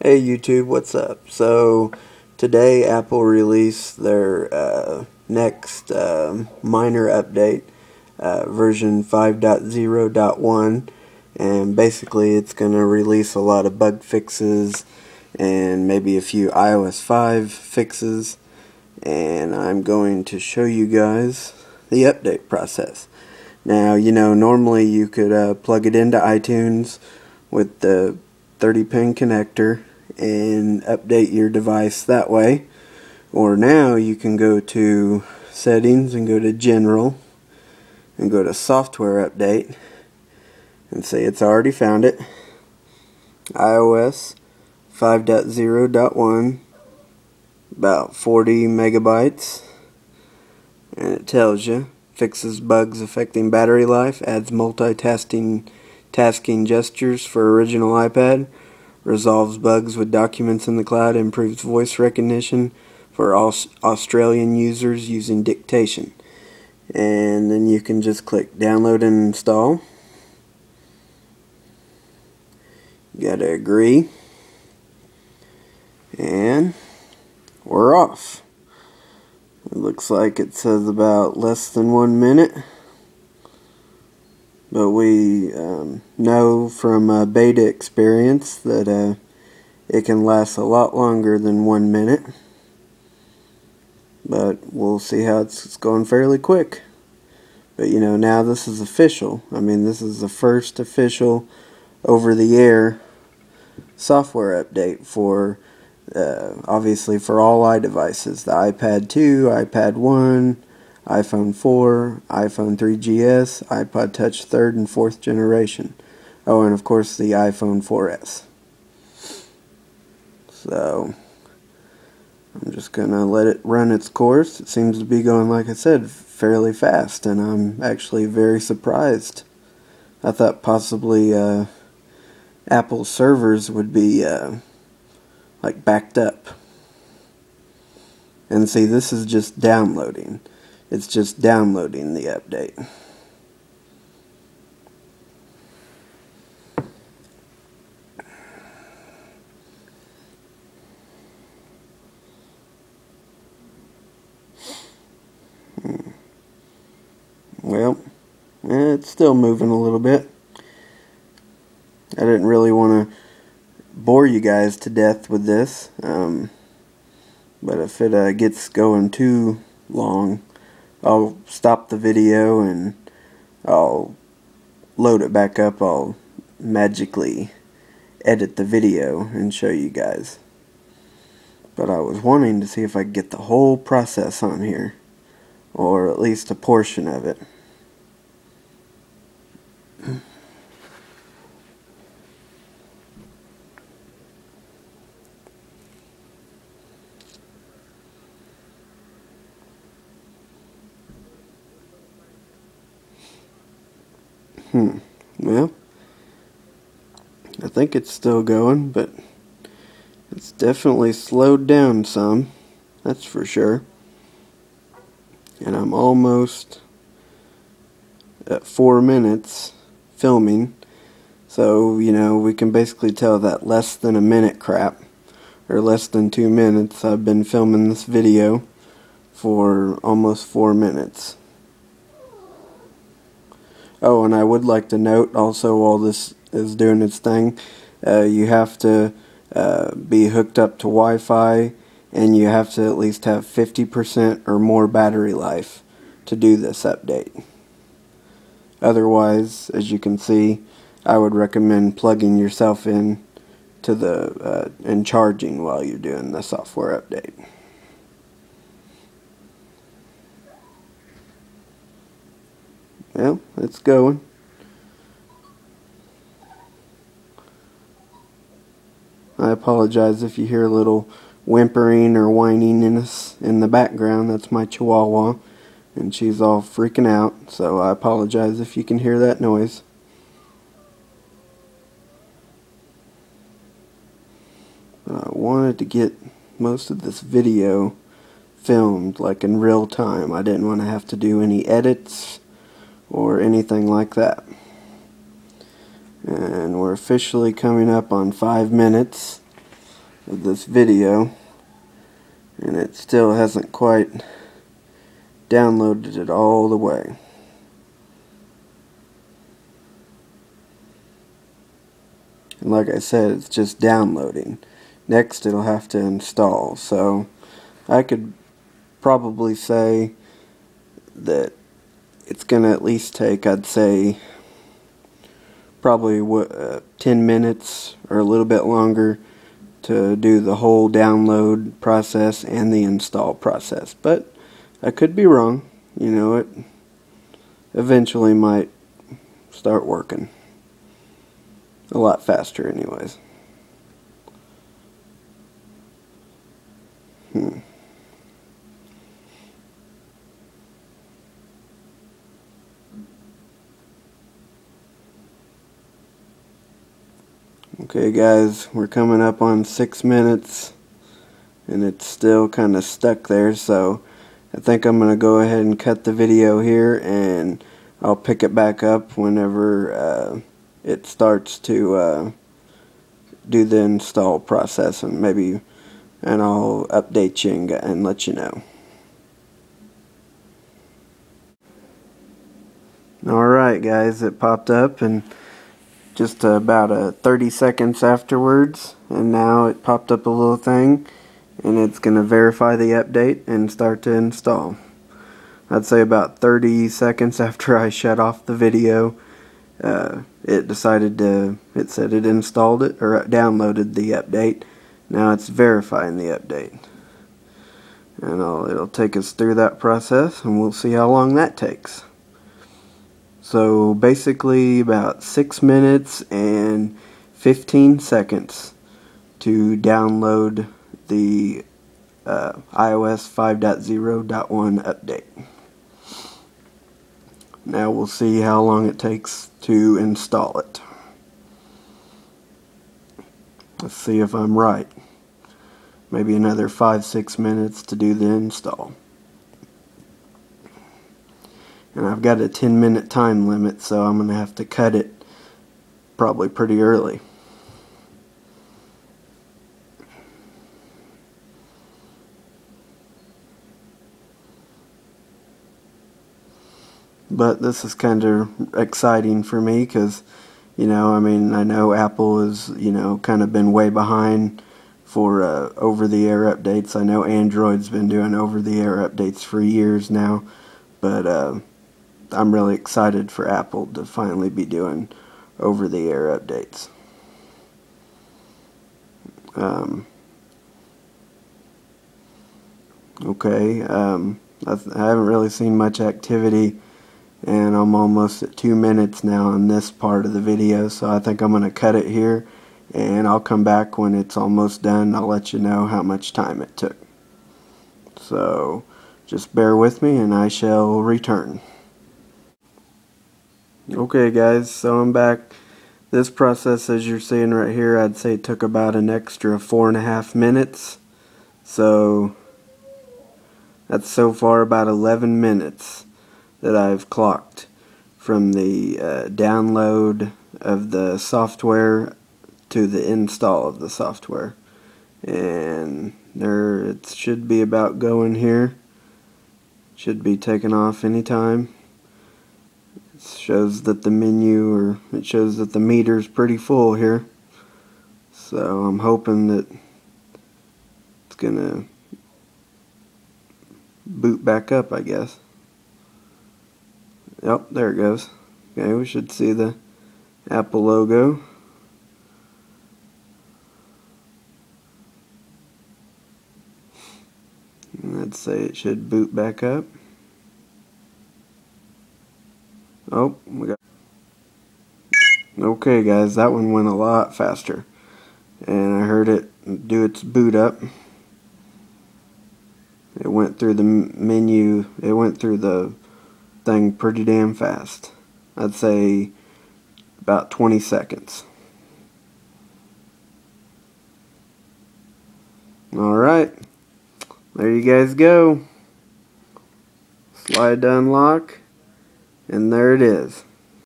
Hey YouTube, what's up? So today Apple released their next minor update, version 5.0.1, and basically it's going to release a lot of bug fixes and maybe a few iOS 5 fixes, and I'm going to show you guys the update process. Now, normally you could plug it into iTunes with the 30-pin connector and update your device that way. Or now you can go to settings and go to general and go to software update and say it's already found it. iOS 5.0.1, about 40 megabytes, and it tells you fixes bugs affecting battery life, adds tasking gestures for original iPad, resolves bugs with documents in the cloud, improves voice recognition for Australian users using dictation. And then you can just click download and install. You gotta agree. And we're off. It looks like it says about less than 1 minute. But we know from beta experience that it can last a lot longer than 1 minute. But we'll see how it's going fairly quick. But now this is official. I mean, this is the first official over-the-air software update for, obviously, for all iDevices. The iPad 2, iPad 1, iPhone 4, iPhone 3GS, iPod Touch 3rd and 4th generation. Oh, and of course the iPhone 4S. So, I'm just going to let it run its course. It seems to be going, like I said, fairly fast, and I'm actually very surprised. I thought possibly Apple's servers would be like backed up. And see, this is just downloading. It's just downloading the update. Well, it's still moving a little bit. I didn't really want to bore you guys to death with this, but if it gets going too long, I'll stop the video and I'll load it back up. I'll magically edit the video and show you guys. But I was wanting to see if I could get the whole process on here, or at least a portion of it. Well, I think it's still going, but it's definitely slowed down some, that's for sure. And I'm almost at 4 minutes filming, so we can basically tell that less than a minute crap, or less than 2 minutes. I've been filming this video for almost 4 minutes. Oh, and I would like to note also, while this is doing its thing, you have to be hooked up to Wi-Fi, and you have to at least have 50% or more battery life to do this update. Otherwise, as you can see, I would recommend plugging yourself in to the and charging while you're doing the software update. Well, it's going. I apologize if you hear a little whimpering or whining in the background. That's my Chihuahua, and she's all freaking out, so I apologize if you can hear that noise. But I wanted to get most of this video filmed like in real time. I didn't want to have to do any edits or anything like that. And we're officially coming up on 5 minutes. of this video, and it still hasn't quite downloaded it all the way. And like I said, it's just downloading. Next it'll have to install, so I could probably say that it's gonna at least take, I'd say, probably 10 minutes or a little bit longer to do the whole download process and the install process. But I could be wrong. You know, it eventually might start working a lot faster anyways. Okay guys, we're coming up on 6 minutes and it's still kind of stuck there, so I think I'm going to go ahead and cut the video here, and I'll pick it back up whenever it starts to do the install process, and I'll update you and let you know. Alright guys, it popped up and just about 30 seconds afterwards, and now it popped up a little thing, and it's going to verify the update and start to install. I'd say about 30 seconds after I shut off the video, it said it installed it, or downloaded the update. Now it's verifying the update. And it'll take us through that process, and we'll see how long that takes. So basically about 6 minutes and 15 seconds to download the iOS 5.0.1 update. Now we'll see how long it takes to install it. Let's see if I'm right. Maybe another 5-6 minutes to do the install. And I've got a 10-minute time limit, so I'm going to have to cut it probably pretty early. But this is kind of exciting for me because, you know, I mean, I know Apple has, you know, kind of been way behind for over-the-air updates. I know Android's been doing over-the-air updates for years now, but I'm really excited for Apple to finally be doing over-the-air updates. Okay, I haven't really seen much activity, and I'm almost at 2 minutes now on this part of the video, so I think I'm going to cut it here, and I'll come back when it's almost done. I'll let you know how much time it took. So just bear with me and I shall return. Okay guys, so I'm back. This process, as you're seeing right here, I'd say it took about an extra 4.5 minutes. So that's so far about 11 minutes that I've clocked from the download of the software to the install of the software. And there it should be about going here. Should be taking off anytime. It shows that the it shows that the meter's pretty full here. So I'm hoping that it's gonna boot back up, I guess. Yep, there it goes. Okay, we should see the Apple logo. And I'd say it should boot back up. Oh, we got. Okay, guys, that one went a lot faster. And I heard it do its boot up. It went through the menu, it went through the thing pretty damn fast. I'd say about 20 seconds. Alright, there you guys go. Slide to unlock, and there it is.